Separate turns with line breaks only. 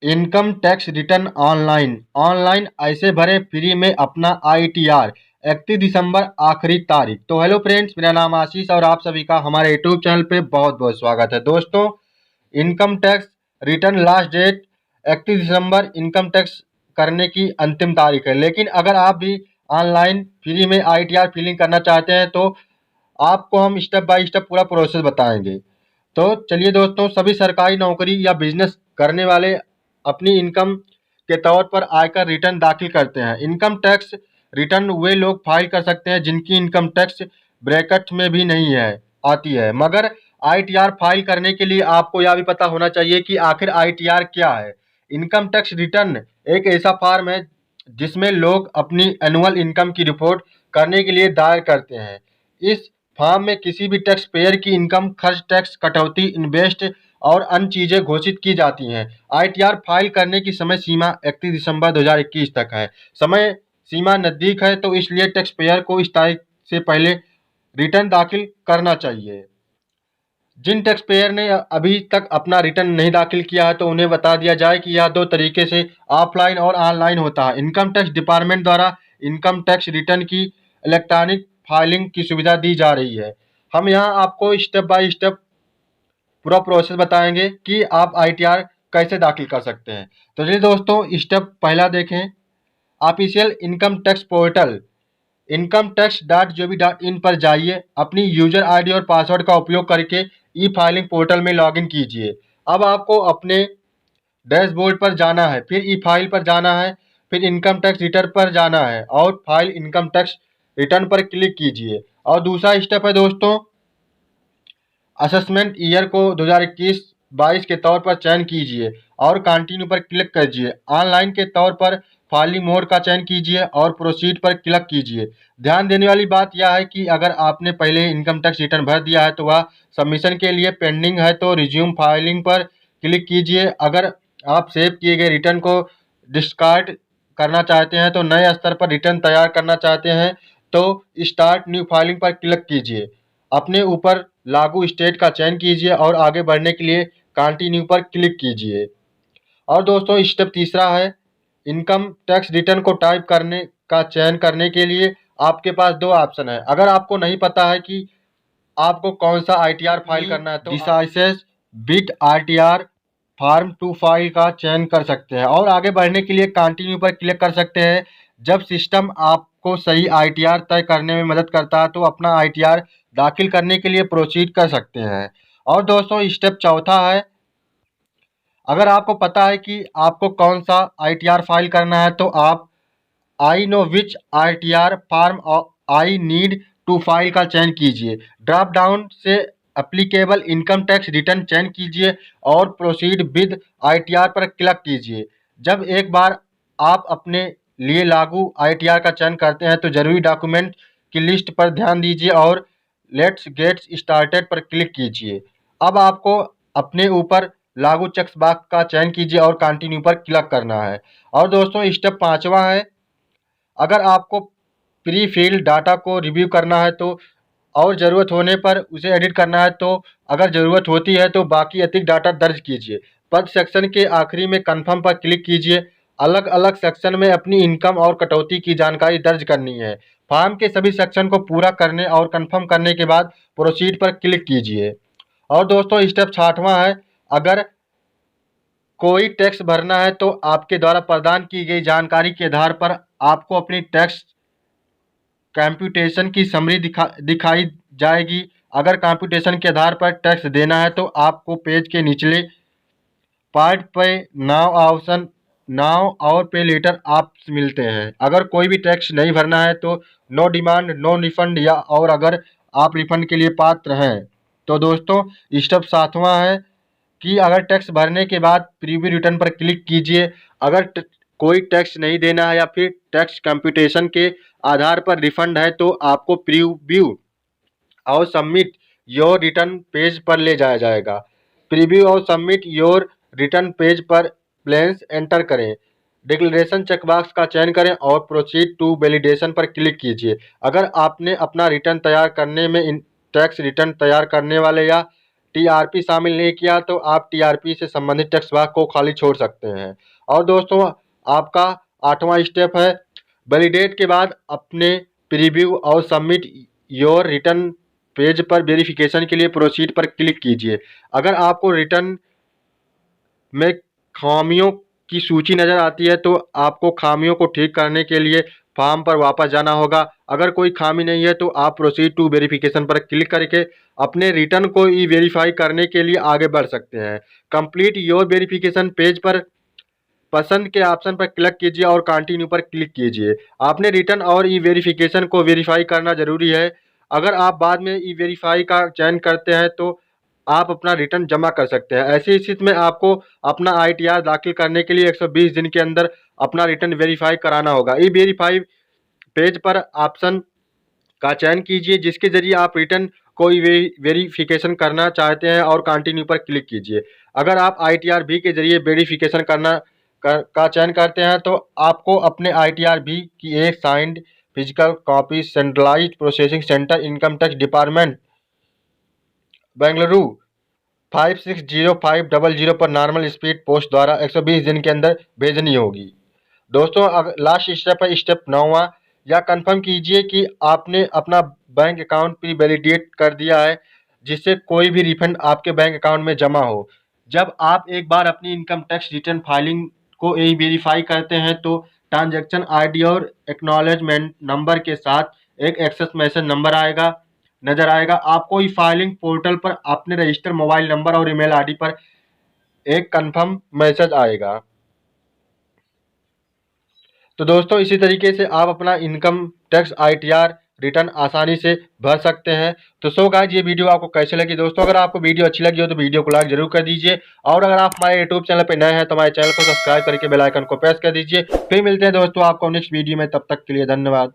Income tax return online online ऐसे भरें free में अपना आईटीआर। 31 दिसंबर आखिरी तारीख। तो हेलो फ्रेंड्स, मेरा नाम आशीष और आप सभी का हमारे यूट्यूब चैनल पे बहुत बहुत स्वागत है। दोस्तों, income tax return last date 31 दिसंबर इनकम टैक्स करने की अंतिम तारीख है। लेकिन अगर आप भी ऑनलाइन फ्री में आईटीआर फिलिंग करना चाहते हैं तो आपको हम स्टेप बाय स्टेप पूरा प्रोसेस बताएंगे। तो चलिए दोस्तों, सभी सरकारी नौकरी या बिजनेस करने वाले अपनी इनकम के तौर पर आयकर रिटर्न दाखिल करते हैं। इनकम टैक्स रिटर्न वे लोग फाइल कर सकते हैं जिनकी इनकम टैक्स ब्रैकेट में भी नहीं है आती है। मगर आईटीआर फाइल करने के लिए आपको यह भी पता होना चाहिए कि आखिर आईटीआर क्या है। इनकम टैक्स रिटर्न एक ऐसा फॉर्म है जिसमें लोग अपनी एनुअल इनकम की रिपोर्ट करने के लिए दायर करते हैं। इस फॉर्म में किसी भी टैक्स पेयर की इनकम, खर्च, टैक्स कटौती, इन्वेस्ट और अन्य चीजें घोषित की जाती हैं। आईटीआर फाइल करने की समय सीमा 31 दिसंबर 2021 तक है। समय सीमा नजदीक है तो इसलिए टैक्स पेयर को इस तारीख से पहले रिटर्न दाखिल करना चाहिए। जिन टैक्स पेयर ने अभी तक अपना रिटर्न नहीं दाखिल किया है तो उन्हें बता दिया जाए कि यह दो तरीके से ऑफलाइन और ऑनलाइन होता है। इनकम टैक्स डिपार्टमेंट द्वारा इनकम टैक्स रिटर्न की इलेक्ट्रॉनिक फाइलिंग की सुविधा दी जा रही है। हम यहाँ आपको स्टेप बाय स्टेप पूरा प्रोसेस बताएंगे कि आप आईटीआर कैसे दाखिल कर सकते हैं। तो चलिए दोस्तों, स्टेप पहला देखें। Official income tax portal incometax.gov.in पर जाइए। अपनी यूजर आईडी और पासवर्ड का उपयोग करके ई फाइलिंग पोर्टल में लॉगिन कीजिए। अब आपको अपने डैशबोर्ड पर जाना है, फिर ई फाइल पर जाना है, फिर इनकम टैक्स रिटर्न पर जाना है और फाइल इनकम टैक्स रिटर्न पर क्लिक कीजिए। और दूसरा स्टेप है दोस्तों, असेसमेंट ईयर को 2021-22 के तौर पर चयन कीजिए और कंटिन्यू पर क्लिक कीजिए। ऑनलाइन के तौर पर फाइलिंग मोड का चयन कीजिए और प्रोसीड पर क्लिक कीजिए। ध्यान देने वाली बात यह है कि अगर आपने पहले इनकम टैक्स रिटर्न भर दिया है तो वह सबमिशन के लिए पेंडिंग है, तो रिज्यूम फाइलिंग पर क्लिक कीजिए। अगर आप सेव किए गए रिटर्न को डिस्कार्ड करना चाहते हैं, तो नए स्तर पर रिटर्न तैयार करना चाहते हैं तो स्टार्ट न्यू फाइलिंग पर क्लिक कीजिए। अपने ऊपर लागू स्टेट का चयन कीजिए और आगे बढ़ने के लिए कंटिन्यू पर क्लिक कीजिए। और दोस्तों, स्टेप तीसरा है, इनकम टैक्स रिटर्न को टाइप करने का चयन करने के लिए आपके पास दो ऑप्शन है। अगर आपको नहीं पता है कि आपको कौन सा आईटीआर फाइल करना है तो डिसाइसेस बिट आईटीआर फॉर्म 2 फाइल का चयन कर सकते हैं और आगे बढ़ने के लिए कंटिन्यू पर क्लिक कर सकते हैं। जब सिस्टम आपको सही आईटीआर तय करने में मदद करता है तो अपना आईटीआर दाखिल करने के लिए प्रोसीड कर सकते हैं। और दोस्तों, स्टेप चौथा है, अगर आपको पता है कि आपको कौन सा आईटीआर फाइल करना है तो आप I know which ITR form I need to file का चयन कीजिए। ड्रॉप डाउन से एप्लीकेबल इनकम टैक्स रिटर्न चयन कीजिए और प्रोसीड विद आईटीआर पर क्लिक कीजिए। जब एक बार आप अपने लिए लागू आईटीआर का चयन करते हैं तो जरूरी डॉक्यूमेंट की लिस्ट पर ध्यान दीजिए और लेट्स गेट स्टार्टेड पर क्लिक कीजिए। अब आपको अपने ऊपर लागू चेक बॉक्स का चयन कीजिए और कंटिन्यू पर क्लिक करना है। और दोस्तों, स्टेप पांचवा है, अगर आपको प्री फिल्ड डाटा को रिव्यू करना है तो और ज़रूरत होने पर उसे एडिट करना है तो अगर ज़रूरत होती है तो बाकी अतिरिक्त डाटा दर्ज कीजिए। पद सेक्शन के आखिरी में कन्फर्म पर क्लिक कीजिए। अलग अलग सेक्शन में अपनी इनकम और कटौती की जानकारी दर्ज करनी है। फॉर्म के सभी सेक्शन को पूरा करने और कन्फर्म करने के बाद प्रोसीड पर क्लिक कीजिए। और दोस्तों, स्टेप छठवां है, अगर कोई टैक्स भरना है तो आपके द्वारा प्रदान की गई जानकारी के आधार पर आपको अपनी टैक्स कंप्यूटेशन की समरी दिखाई जाएगी। अगर कंप्यूटेशन के आधार पर टैक्स देना है तो आपको पेज के निचले पार्ट पे नाउ ऑप्शन, नाउ और पे लेटर ऑप्शन मिलते हैं। अगर कोई भी टैक्स नहीं भरना है तो नो डिमांड, नो रिफंड, या और अगर आप रिफंड के लिए पात्र हैं तो दोस्तों, स्टेप सातवां है कि अगर टैक्स भरने के बाद प्रीव्यू रिटर्न पर क्लिक कीजिए। अगर कोई टैक्स नहीं देना है या फिर टैक्स कंप्यूटेशन के आधार पर रिफंड है तो आपको प्रीव्यू और सबमिट योर रिटर्न पेज पर ले जाया जाएगा। प्रीव्यू और सबमिट योर रिटर्न पेज पर प्लेन्स एंटर करें, डिक्लेरेशन चेकबॉक्स का चयन करें और प्रोसीड टू वैलिडेशन पर क्लिक कीजिए। अगर आपने अपना रिटर्न तैयार करने में टैक्स रिटर्न तैयार करने वाले या टीआरपी शामिल नहीं किया तो आप टीआरपी से संबंधित टेक्स्ट बॉक्स को खाली छोड़ सकते हैं। और दोस्तों आपका 8वां स्टेप है, वैलिडेट के बाद अपने प्रीव्यू और सबमिट योर रिटर्न पेज पर वेरिफिकेशन के लिए प्रोसीड पर क्लिक कीजिए। अगर आपको रिटर्न में खामियों की सूची नज़र आती है तो आपको खामियों को ठीक करने के लिए फॉर्म पर वापस जाना होगा। अगर कोई खामी नहीं है तो आप प्रोसीड टू वेरिफिकेशन पर क्लिक करके अपने रिटर्न को ई वेरीफाई करने के लिए आगे बढ़ सकते हैं। कंप्लीट योर वेरिफिकेशन पेज पर पसंद के ऑप्शन पर क्लिक कीजिए और कंटिन्यू पर क्लिक कीजिए। आपने रिटर्न और ई वेरिफिकेशन को वेरीफाई करना जरूरी है। अगर आप बाद में ई वेरीफाई का चयन करते हैं तो आप अपना रिटर्न जमा कर सकते हैं। ऐसी स्थिति में आपको अपना आईटीआर दाखिल करने के लिए 120 दिन के अंदर अपना रिटर्न वेरीफाई कराना होगा। ई वेरीफाई पेज पर ऑप्शन का चयन कीजिए जिसके जरिए आप रिटर्न को वेरिफिकेशन करना चाहते हैं और कंटिन्यू पर क्लिक कीजिए। अगर आप आईटीआर भी के जरिए वेरिफिकेशन का चयन करते हैं तो आपको अपने आईटीआर भी की एक signed physical copy centralised processing centre income tax department Bengaluru 560500 पर नॉर्मल स्पीड पोस्ट द्वारा 120 दिन के अंदर भेजनी होगी। दोस्तों लास्ट स्टेप है स्टेप 9वां, या कंफर्म कीजिए कि आपने अपना बैंक अकाउंट प्री वैलिडेट कर दिया है जिससे कोई भी रिफंड आपके बैंक अकाउंट में जमा हो। जब आप एक बार अपनी इनकम टैक्स रिटर्न फाइलिंग को ई वेरीफाई करते हैं तो ट्रांजैक्शन आईडी और एक्नॉलेजमेंट नंबर के साथ एक एक्सेस मैसेज नंबर नजर आएगा। आपको ई फाइलिंग पोर्टल पर अपने रजिस्टर मोबाइल नंबर और ईमेल आईडी पर एक कंफर्म मैसेज आएगा। तो दोस्तों इसी तरीके से आप अपना इनकम टैक्स आईटीआर रिटर्न आसानी से भर सकते हैं। तो सो गाइस ये वीडियो आपको कैसे लगी दोस्तों? अगर आपको वीडियो अच्छी लगी हो तो वीडियो को लाइक जरूर कर दीजिए, और अगर आप हमारे यूट्यूब चैनल पर नए हैं तो हमारे चैनल को सब्सक्राइब करके बेल आइकन को प्रेस कर दीजिए। फिर मिलते हैं दोस्तों आपको नेक्स्ट वीडियो में, तब तक के लिए धन्यवाद।